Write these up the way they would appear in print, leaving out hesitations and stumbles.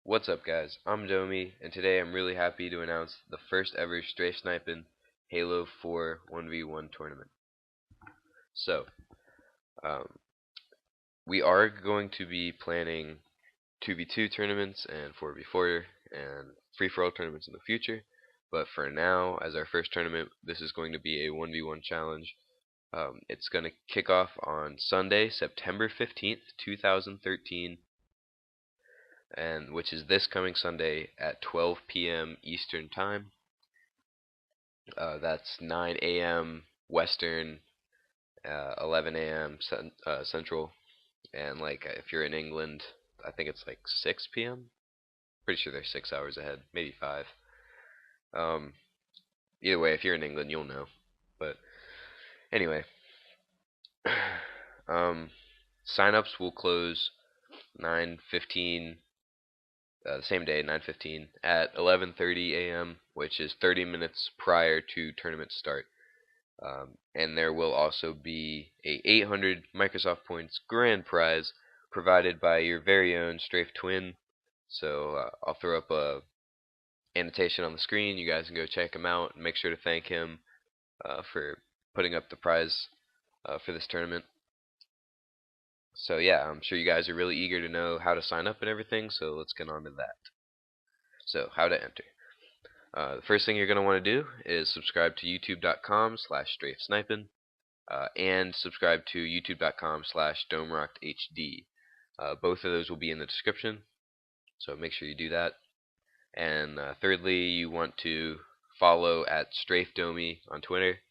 What's up, guys? I'm Domey, and today I'm really happy to announce the first ever Strafe Sniping Halo 4 1v1 tournament. So, um, we are going to be planning 2v2 tournaments and 4v4 and free-for-all tournaments in the future, but for now, as our first tournament, this is going to be a 1v1 challenge. It's going to kick off on Sunday, September 15th, 2013, and which is this coming Sunday at 12 p.m. Eastern Time. That's 9 a.m. Western, 11 a.m. Central, and like if you're in England, I think it's like 6 p.m. Pretty sure they're 6 hours ahead, maybe 5. Um, Either way, if you're in England, you'll know. But anyway, um, signups will close 9:15, the same day, 9:15 at 11:30 a.m., which is 30 minutes prior to tournament start. And there will also be a 800 Microsoft points grand prize provided by your very own Strafe Twin. So I'll throw up a annotation on the screen. You guys can go check him out and make sure to thank him for putting up the prize for this tournament. So yeah, I'm sure you guys are really eager to know how to sign up and everything, so let's get on to that. So how to enter. The first thing you're going to want to do is subscribe to youtube.com/strafesniping. And subscribe to youtube.com/domerockedhd. Both of those will be in the description, so make sure you do that. And thirdly, you want to follow at Strafe Domey on Twitter.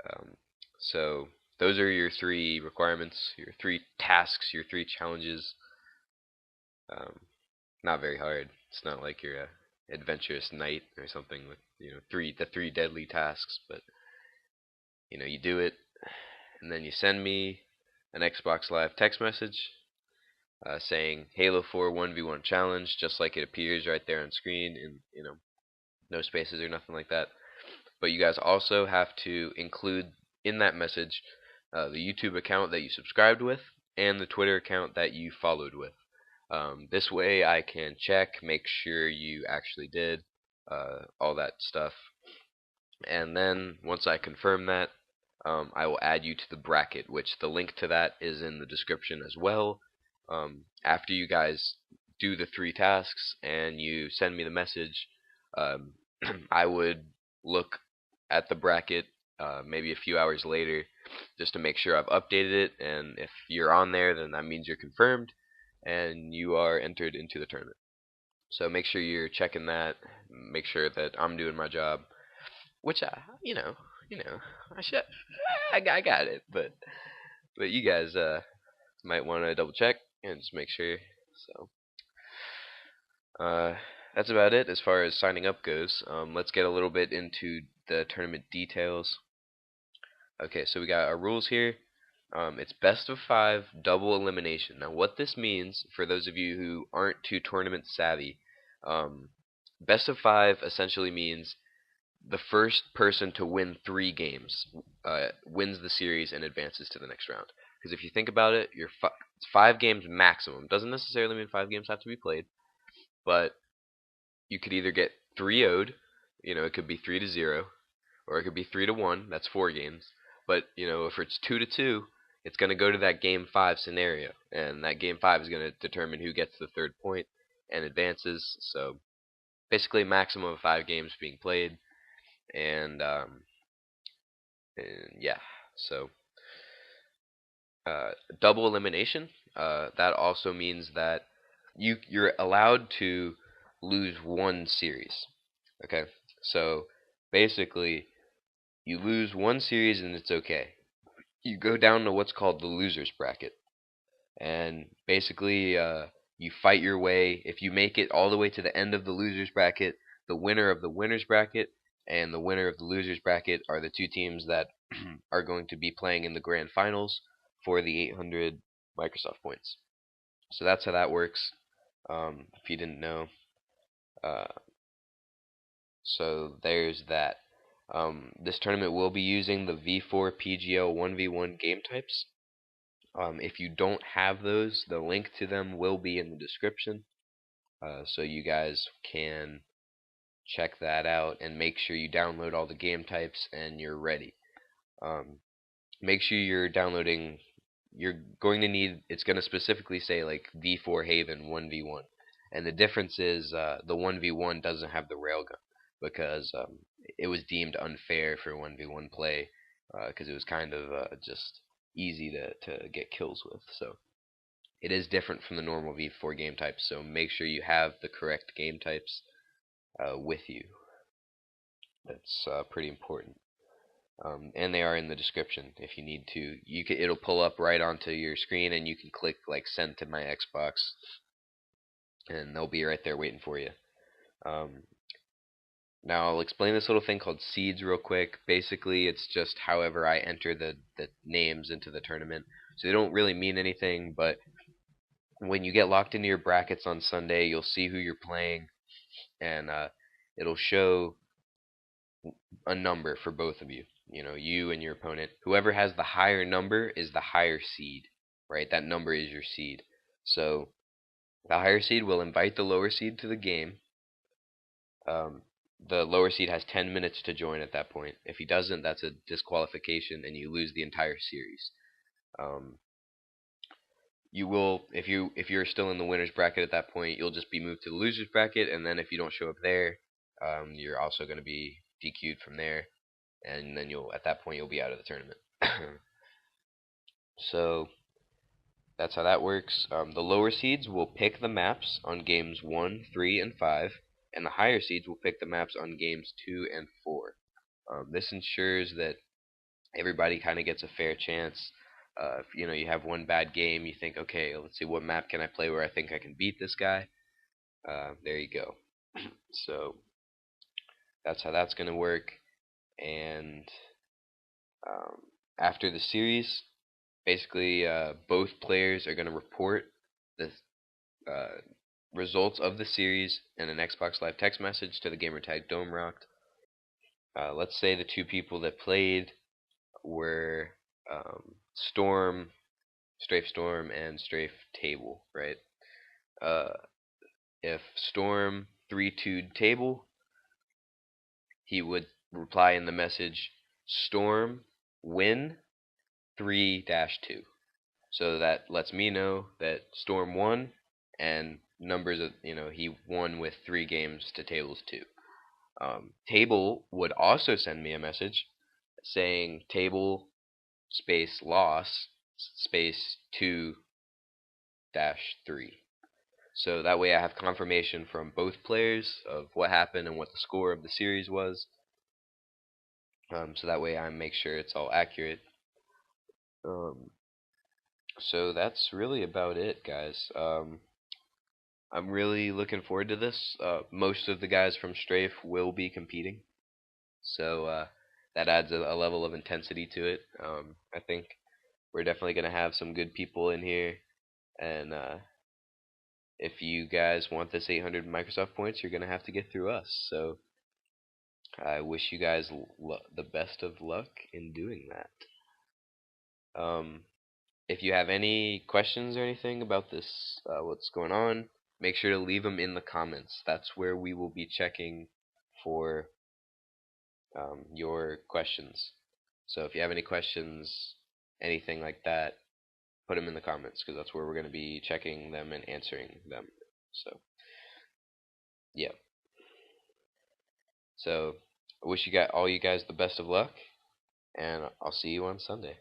Um, so those are your three requirements, your three tasks, your three challenges. Not very hard. It's not like you're a adventurous knight or something with the three deadly tasks, but you do it, and then you send me an Xbox Live text message saying Halo 4 1v1 challenge, just like it appears right there on screen, and no spaces or nothing like that. But you guys also have to include in that message the YouTube account that you subscribed with and the Twitter account that you followed with. This way I can check, make sure you actually did all that stuff. And then once I confirm that, I will add you to the bracket, which the link to that is in the description as well. After you guys do the three tasks and you send me the message, I would look at the bracket maybe a few hours later just to make sure I've updated it, and if you're on there, then that means you're confirmed and you are entered into the tournament. So make sure you're checking that, make sure that I'm doing my job, which I should, I got it, but you guys might want to double check and just make sure. So that's about it as far as signing up goes. Let's get a little bit into the tournament details. Okay, so we got our rules here. It's best of 5 double elimination. Now, what this means for those of you who aren't too tournament savvy, best of 5 essentially means the first person to win 3 games wins the series and advances to the next round. Because if you think about it, it's 5 games maximum. Doesn't necessarily mean 5 games have to be played, but you could either get 3-0'd, it could be 3-0, or it could be 3-1. That's 4 games. But if it's 2-2, it's going to go to that game 5 scenario, and that game 5 is going to determine who gets the 3rd point and advances. So basically, maximum of 5 games being played. And yeah, so double elimination. That also means that you're allowed to lose one series. Okay, so basically, you lose one series and it's okay. You go down to what's called the losers bracket, and basically, you fight your way. If you make it all the way to the end of the losers bracket, the winner of the winners bracket and the winner of the losers bracket are the two teams that are going to be playing in the grand finals for the 800 Microsoft points. So that's how that works, if you didn't know. Uh, so there's that. This tournament will be using the V4 PGL 1v1 game types. If you don't have those, the link to them will be in the description, so you guys can check that out and make sure you download all the game types and you're ready. Make sure you're downloading. You're going to need. It's going to specifically say like V4 Haven 1v1, and the difference is the 1v1 doesn't have the railgun because it was deemed unfair for 1v1 play because it was kind of just easy to get kills with. So it is different from the normal V4 game types. So make sure you have the correct game types with you. That's pretty important. And they are in the description if you need to. It'll pull up right onto your screen, and you can click like send to my Xbox, and they'll be right there waiting for you. Now I'll explain this little thing called seeds real quick. Basically, it's just however I enter the names into the tournament. So they don't really mean anything, but when you get locked into your brackets on Sunday, you'll see who you're playing, and it'll show a number for both of you. You know, you and your opponent. Whoever has the higher number is the higher seed, right? That number is your seed. So the higher seed will invite the lower seed to the game. The lower seed has 10 minutes to join at that point. If he doesn't, that's a disqualification, and you lose the entire series. You will, if you're still in the winner's bracket at that point, you'll just be moved to the loser's bracket, and then if you don't show up there, you're also going to be DQ'd from there, and then at that point you'll be out of the tournament. So that's how that works. The lower seeds will pick the maps on games 1, 3, and 5, and the higher seeds will pick the maps on games 2 and 4. This ensures that everybody kind of gets a fair chance. If you have one bad game, you think, okay, let's see what map can I play where I think I can beat this guy. There you go. So that's how that's going to work. And after the series, basically both players are going to report the results of the series in an Xbox Live text message to the gamertag DomeRocked. Let's say the two people that played were Strafe Storm, and Strafe Table, right? If Storm 3-2'd Table, he would reply in the message, Storm win 3-2. So that lets me know that Storm won, and numbers of, he won with 3 games to Table's 2. Table would also send me a message saying Table space loss space 2-3. So that way I have confirmation from both players of what happened and what the score of the series was. So that way I make sure it's all accurate. So that's really about it, guys. I'm really looking forward to this. Most of the guys from Strafe will be competing, so that adds a level of intensity to it. I think we're definitely going to have some good people in here, and if you guys want this 800 Microsoft points, you're going to have to get through us. So I wish you guys the best of luck in doing that. If you have any questions or anything about this, what's going on, make sure to leave them in the comments. That's where we will be checking for your questions. So if you have any questions, anything like that, put them in the comments, because that's where we're going to be checking them and answering them. So, yeah. So, I wish all you guys the best of luck, and I'll see you on Sunday.